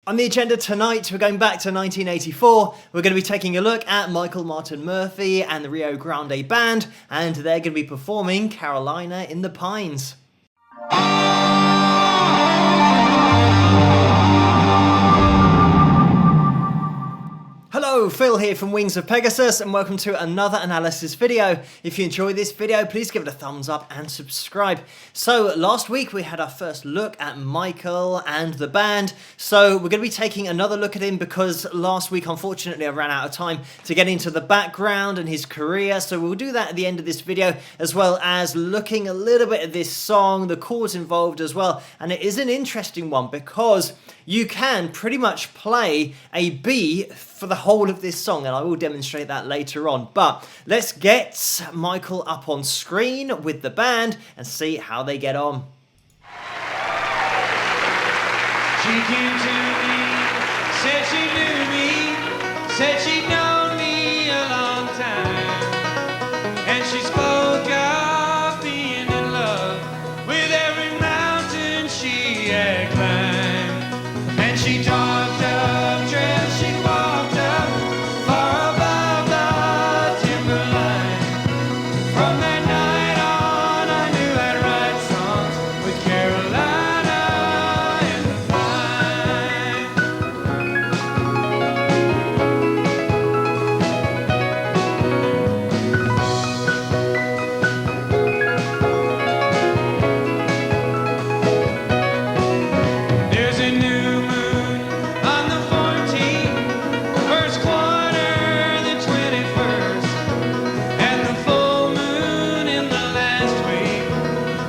On the agenda tonight, we're going back to 1984. We're going to be taking a look at Michael Martin Murphey and the Rio Grande Band, and they're going to be performing Carolina in the Pines. Hello, Phil here from Wings of Pegasus, and welcome to another analysis video. If you enjoyed this video, please give it a thumbs up and subscribe. So last week we had our first look at Michael and the band, so we're going to be taking another look at him because last week unfortunately I ran out of time to get into the background and his career, so we'll do that at the end of this video, as well as looking a little bit at this song, the chords involved as well. And it is an interesting one because you can pretty much play a B for the whole of this song, and I will demonstrate that later on. But let's get Michael up on screen with the band and see how they get on. She came to me, said she knew me, said she'd known me a long time, and she spoke of being in love with every mountain she had climbed, and she talked of trails she walked up far above the timberline. From that night on, I knew I'd write songs with Carolina in the There's a new moon on the 14th, first quarter the 21st, and the full moon in the last week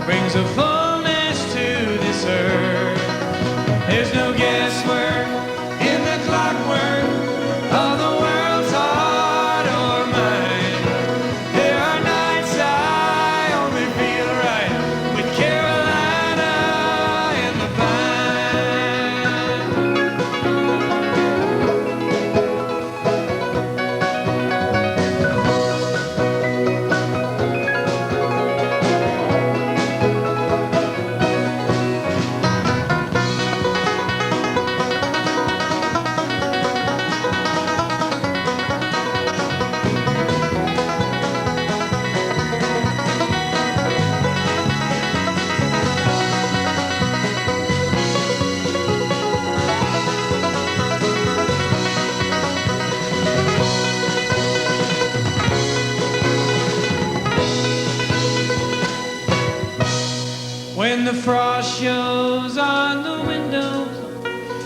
brings a fullness to this earth. There's no guesswork in the clockwork of the world's heart or mind. There are nights I only feel right with Carolina in the When the frost shows on the windows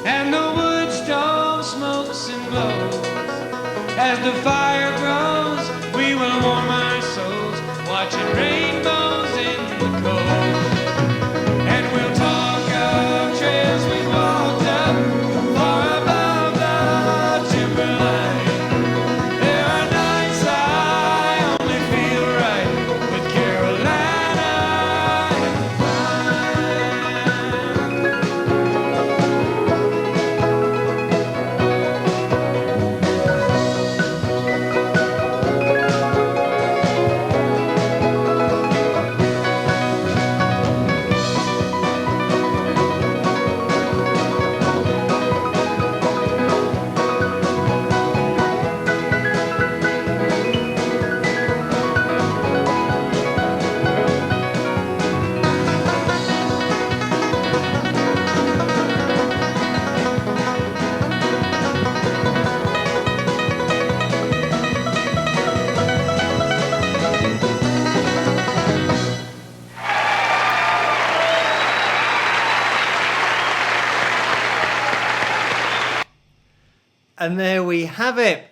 and the wood stove smokes and glows, as the fire grows, we will warm our souls, watching rainbows in the cold. And we'll talk of trails we walked up far above the timberline. There are nights I only feel right with Carolina in the And there we have it.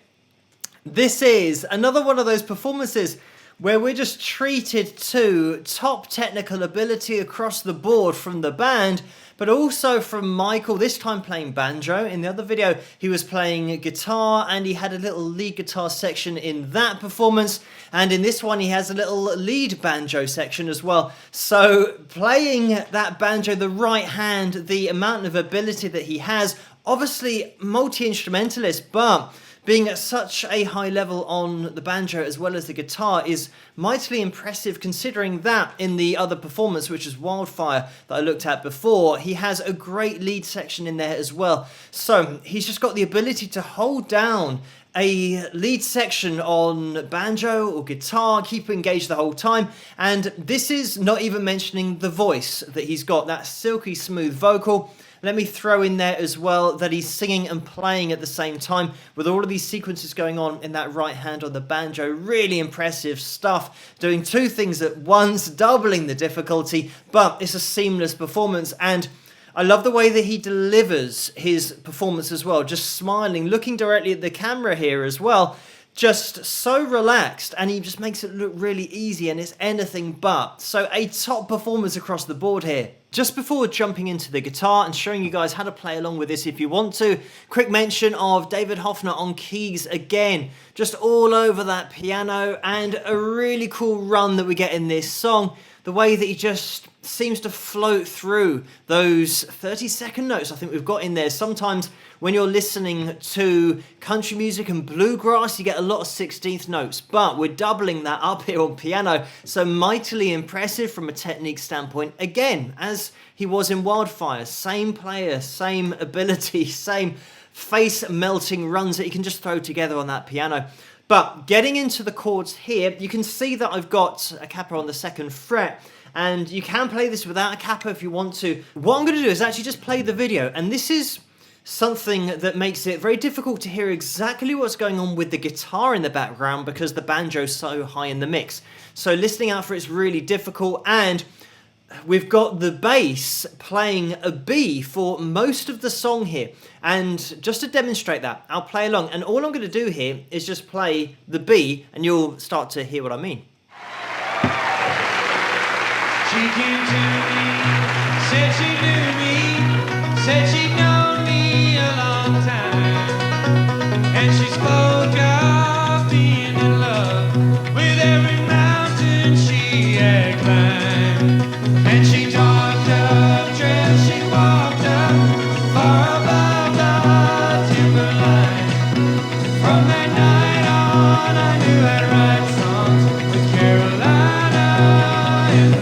This is another one of those performances where we're just treated to top technical ability across the board from the band, but also from Michael, this time playing banjo. In the other video, he was playing guitar, and he had a little lead guitar section in that performance. And in this one, he has a little lead banjo section as well. So playing that banjo, the right hand, the amount of ability that he has, obviously multi-instrumentalist, but being at such a high level on the banjo as well as the guitar is mightily impressive, considering that in the other performance, which is Wildfire, that I looked at before, he has a great lead section in there as well. So he's just got the ability to hold down a lead section on banjo or guitar, keep engaged the whole time, and this is not even mentioning the voice that he's got, that silky smooth vocal. Let me throw in there as well that he's singing and playing at the same time with all of these sequences going on in that right hand on the banjo. Really impressive stuff, doing two things at once, doubling the difficulty, but it's a seamless performance. And I love the way that he delivers his performance as well, just smiling, looking directly at the camera here as well, just so relaxed, and he just makes it look really easy, and it's anything but. So a top performance across the board here. Just before jumping into the guitar and showing you guys how to play along with this if you want to, quick mention of David Hoffman on keys again, just all over that piano, and a really cool run that we get in this song. The way that he just seems to float through those 30-second notes I think we've got in there. Sometimes when you're listening to country music and bluegrass, you get a lot of 16th notes, but we're doubling that up here on piano. So mightily impressive from a technique standpoint. Again, as he was in Wildfire, same player, same ability, same face-melting runs that you can just throw together on that piano. But getting into the chords here, you can see that I've got a capo on the 2nd fret, and you can play this without a capo if you want to. What I'm going to do is actually just play the video, and this is something that makes it very difficult to hear exactly what's going on with the guitar in the background because the banjo's so high in the mix. So listening out for it's really difficult, and we've got the bass playing a B for most of the song here. And just to demonstrate that, I'll play along. And all I'm going to do here is just play the B, and you'll start to hear what I mean. She came to me, said she knew me, said she'd known me a long time, and she spoke of being in love with every mountain she had climbed, and she talked of trails she walked up far above the timberline. From that night on I knew I'd write songs with Carolina in the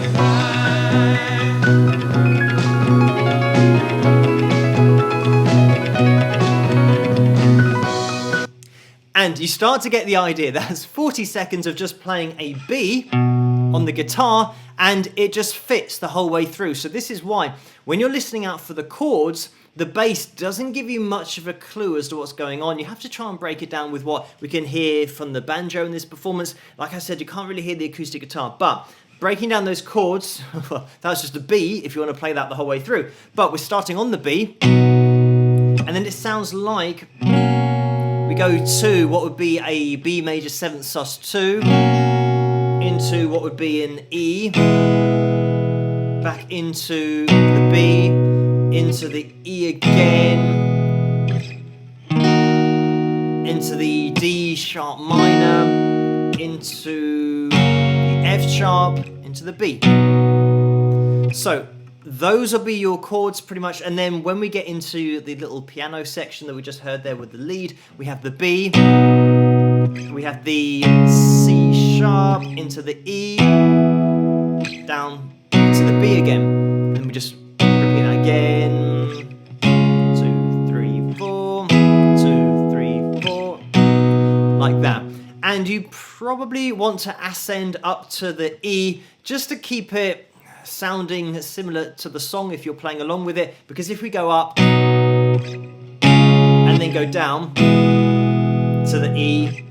And you start to get the idea. That's 40 seconds of just playing a B on the guitar, and it just fits the whole way through. So this is why when you're listening out for the chords, the bass doesn't give you much of a clue as to what's going on. You have to try and break it down with what we can hear from the banjo in this performance. Like I said, you can't really hear the acoustic guitar, but breaking down those chords, well, that's just a B if you want to play that the whole way through. But we're starting on the B, and then it sounds like we go to what would be a B major 7th sus2, into what would be an E, back into the B, into the E again, into the D sharp minor, into the F sharp, into the B. So those will be your chords pretty much, and then when we get into the little piano section that we just heard there with the lead, we have the B, we have the C sharp, into the E, down to the B again, and we just repeat that again, 2, 3, 4, 2, 3, 4, like that. And you probably want to ascend up to the E just to keep it sounding similar to the song if you're playing along with it, because if we go up and then go down to the E,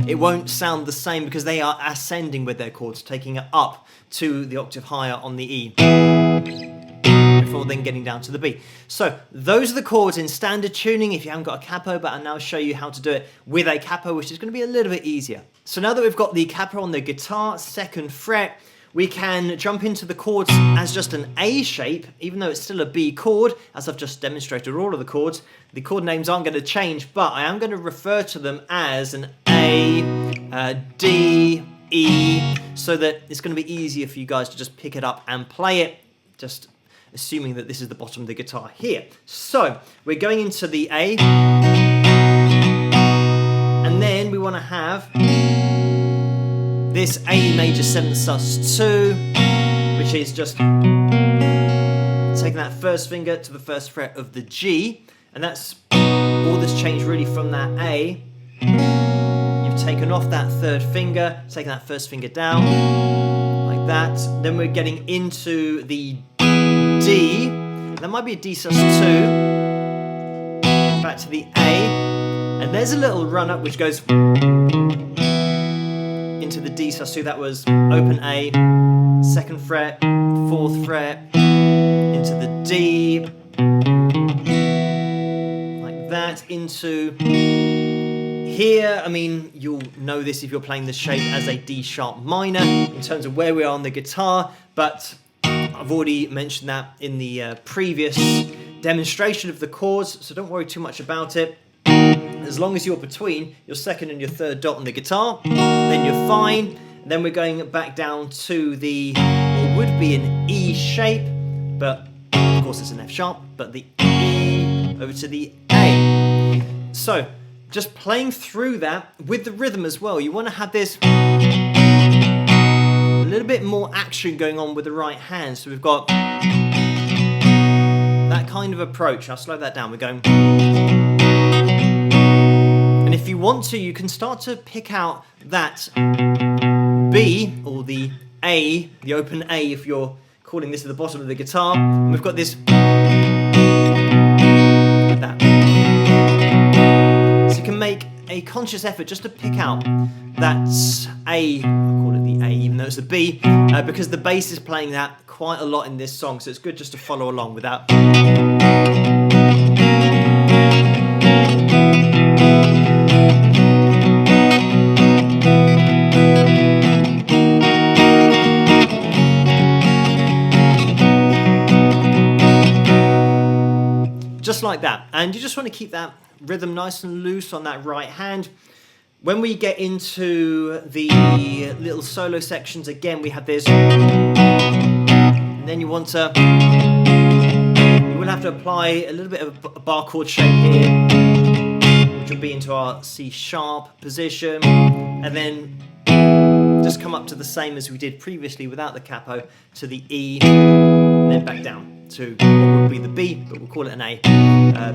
it won't sound the same because they are ascending with their chords, taking it up to the octave higher on the E before then getting down to the B. So those are the chords in standard tuning if you haven't got a capo, but I'll now show you how to do it with a capo, which is going to be a little bit easier. So now that we've got the capo on the guitar, 2nd fret, we can jump into the chords as just an A shape, even though it's still a B chord, as I've just demonstrated all of the chords. The chord names aren't going to change, but I am going to refer to them as an A, D, E, so that it's going to be easier for you guys to just pick it up and play it, just assuming that this is the bottom of the guitar here. So we're going into the A, want to have this A major 7 sus2, which is just taking that first finger to the first fret of the G, and that's all that's changed really from that A. You've taken off that third finger, taken that first finger down, like that. Then we're getting into the D. That might be a D sus2. Back to the A. And there's a little run up which goes into the D sus2. That was open A, 2nd fret, 4th fret, into the D, like that, into here. I mean, you'll know this if you're playing the shape as a D sharp minor in terms of where we are on the guitar, but I've already mentioned that in the previous demonstration of the chords, so don't worry too much about it. As long as you're between your 2nd and your 3rd dot on the guitar, then you're fine. Then we're going back down to the, what would be an E shape, but of course it's an F sharp, but the E over to the A. So just playing through that with the rhythm as well. You want to have this a little bit more action going on with the right hand. So we've got that kind of approach. I'll slow that down. We're going. And if you want to, you can start to pick out that B or the A, the open A if you're calling this at the bottom of the guitar. And we've got this like that. So you can make a conscious effort just to pick out that A, I'll call it the A even though it's a B, because the bass is playing that quite a lot in this song, so it's good just to follow along with that. Just like that, and you just want to keep that rhythm nice and loose on that right hand. When we get into the little solo sections, again we have this, and then you will have to apply a little bit of a bar chord shape here, which will be into our C sharp position, and then just come up to the same as we did previously without the capo, to the E, and then back down to what would be the B, but we'll call it an A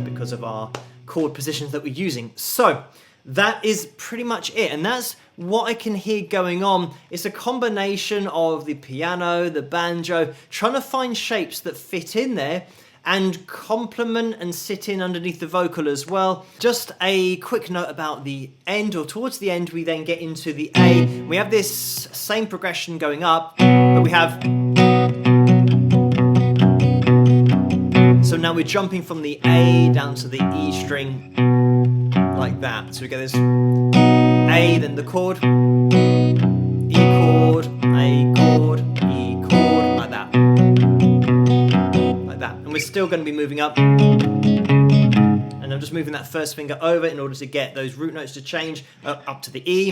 because of our chord positions that we're using. So that is pretty much it, and that's what I can hear going on. It's a combination of the piano, the banjo, trying to find shapes that fit in there and complement and sit in underneath the vocal as well. Just a quick note about the end, or towards the end we then get into the A. We have this same progression going up, but we have, so now we're jumping from the A down to the E string like that. So we get this A, then the chord, E chord, A chord, E chord, like that. Like that. And we're still going to be moving up. And I'm just moving that first finger over in order to get those root notes to change up to the E.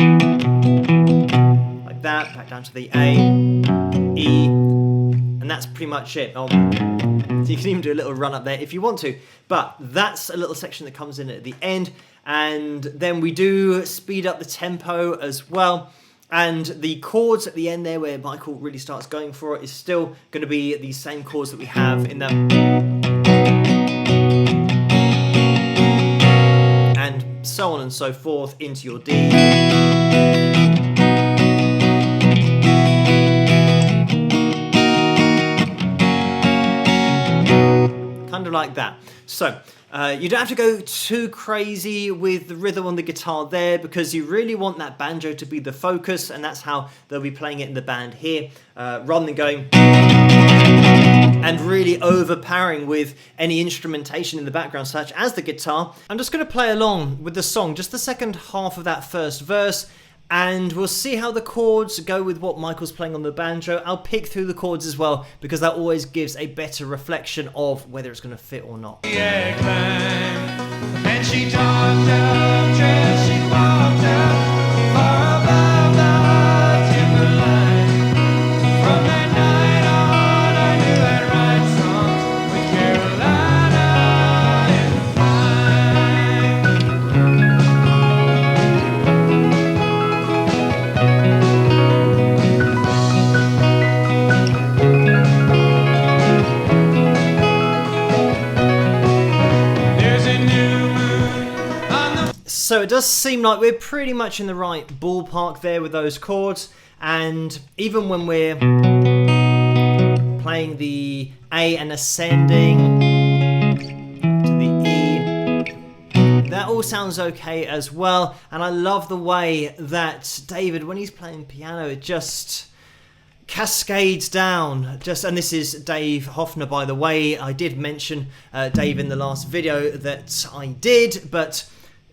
Like that, back down to the A, E, and that's pretty much it. You can even do a little run up there if you want to, but that's a little section that comes in at the end, and then we do speed up the tempo as well, and the chords at the end there where Michael really starts going for it is still going to be the same chords that we have in that, and so on and so forth into your D. Kind of like that. So you don't have to go too crazy with the rhythm on the guitar there, because you really want that banjo to be the focus, and that's how they'll be playing it in the band here, rather than going and really overpowering with any instrumentation in the background such as the guitar. I'm just going to play along with the song, just the second half of that first verse, and we'll see how the chords go with what Michael's playing on the banjo. I'll pick through the chords as well, because that always gives a better reflection of whether it's going to fit or not. And she talked up, dressed, she walked up, far above the timberline. From that night on, I knew I'd write songs with Carolina in mind. So it does seem like we're pretty much in the right ballpark there with those chords, and even when we're playing the A and ascending to the E, that all sounds okay as well. And I love the way that David, when he's playing piano, it just cascades down. And this is Dave Hoffman, by the way. I did mention Dave in the last video that I did, but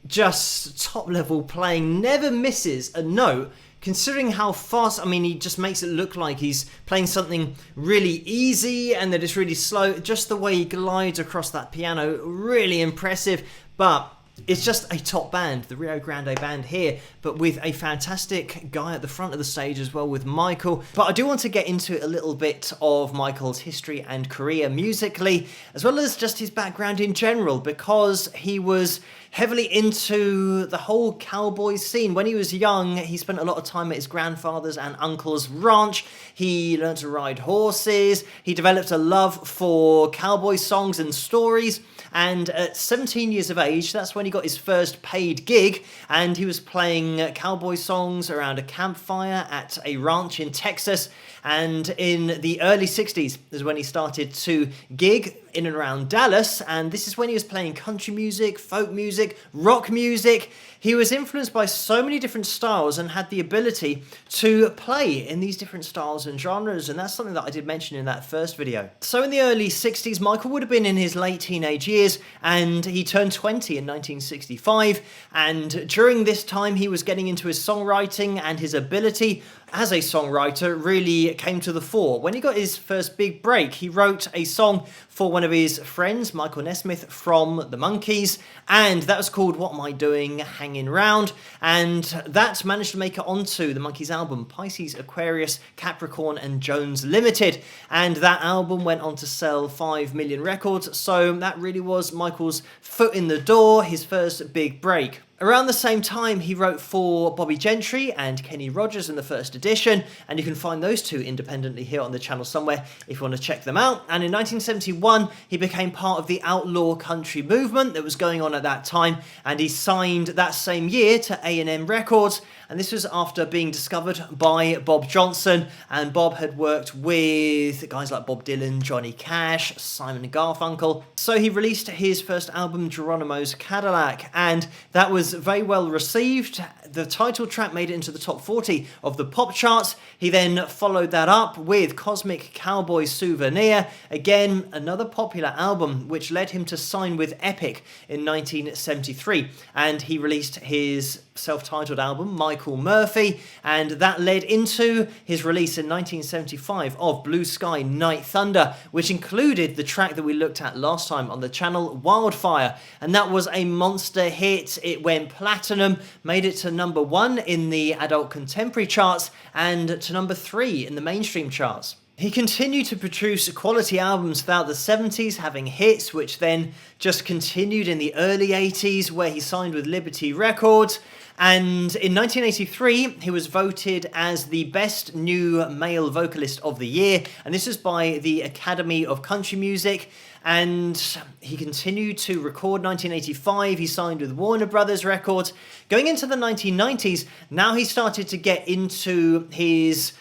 just top level playing, never misses a note. Considering how fast, I mean, he just makes it look like he's playing something really easy and that it's really slow. Just the way he glides across that piano, really impressive. But it's just a top band, the Rio Grande band here, but with a fantastic guy at the front of the stage as well with Michael. But I do want to get into a little bit of Michael's history and career musically, as well as just his background in general, because he was heavily into the whole cowboy scene. When he was young, he spent a lot of time at his grandfather's and uncle's ranch. He learned to ride horses. He developed a love for cowboy songs and stories. And at 17 years of age, that's when he got his first paid gig, and he was playing cowboy songs around a campfire at a ranch in Texas. And in the early 60s is when he started to gig in and around Dallas, and this is when he was playing country music, folk music, rock music. He was influenced by so many different styles and had the ability to play in these different styles and genres, and that's something that I did mention in that first video. So in the early 60s, Michael would have been in his late teenage years, and he turned 20 in 1965, and during this time he was getting into his songwriting, and his ability as a songwriter really came to the fore. When he got his first big break, he wrote a song for one of his friends, Michael Nesmith from the Monkees, and that was called What Am I Doing Hanging Round, and that managed to make it onto the Monkees album Pisces, Aquarius, Capricorn and Jones Limited, and that album went on to sell 5 million records, so that really was Michael's foot in the door, his first big break. Around the same time, he wrote for Bobby Gentry and Kenny Rogers in the first edition, and you can find those two independently here on the channel somewhere if you want to check them out. And in 1971, he became part of the outlaw country movement that was going on at that time, and he signed that same year to A&M Records, and this was after being discovered by Bob Johnson, and Bob had worked with guys like Bob Dylan, Johnny Cash, Simon and Garfunkel. So he released his first album, Geronimo's Cadillac, and that was very well received. The title track made it into the top 40 of the pop charts. He then followed that up with Cosmic Cowboy Souvenir, again another popular album, which led him to sign with Epic in 1973, and he released his self-titled album Michael Murphey, and that led into his release in 1975 of Blue Sky Night Thunder, which included the track that we looked at last time on the channel, Wildfire, and that was a monster hit. It went platinum, made it to number 1 in the adult contemporary charts and to number 3 in the mainstream charts. He continued to produce quality albums throughout the 70s, having hits which then just continued in the early 80s, where he signed with Liberty Records. And in 1983, he was voted as the best new male vocalist of the year, and this is by the Academy of Country Music. And he continued to record. 1985, he signed with Warner Brothers Records. Going into the 1990s, now he started to get into his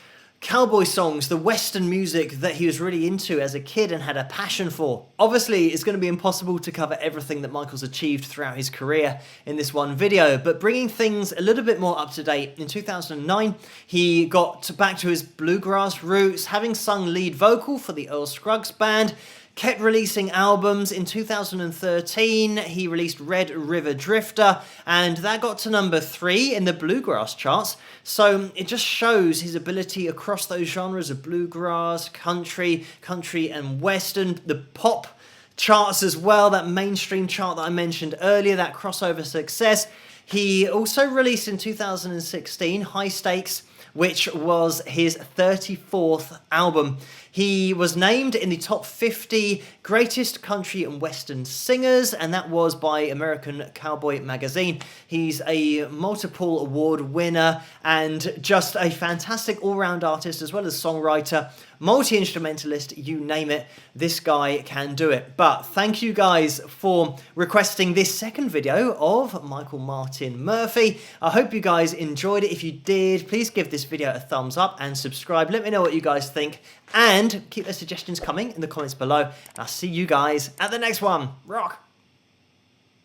cowboy songs, the Western music that he was really into as a kid and had a passion for. Obviously, it's going to be impossible to cover everything that Michael's achieved throughout his career in this one video, but bringing things a little bit more up to date, in 2009, he got back to his bluegrass roots, having sung lead vocal for the Earl Scruggs Band, kept releasing albums. In 2013, he released Red River Drifter, and that got to number 3 in the bluegrass charts. So it just shows his ability across those genres of bluegrass, country and western, the pop charts as well, that mainstream chart that I mentioned earlier, that crossover success. He also released in 2016 High Stakes, which was his 34th album. He was named in the top 50 greatest country and western singers, and that was by American Cowboy Magazine. He's a multiple award winner and just a fantastic all-round artist as well as songwriter. multi-instrumentalist, you name it, this guy can do it. But thank you guys for requesting this second video of Michael Martin Murphey. I hope you guys enjoyed it. If you did, please give this video a thumbs up and subscribe. Let me know what you guys think and keep those suggestions coming in the comments below. I'll see you guys at the next one. Rock!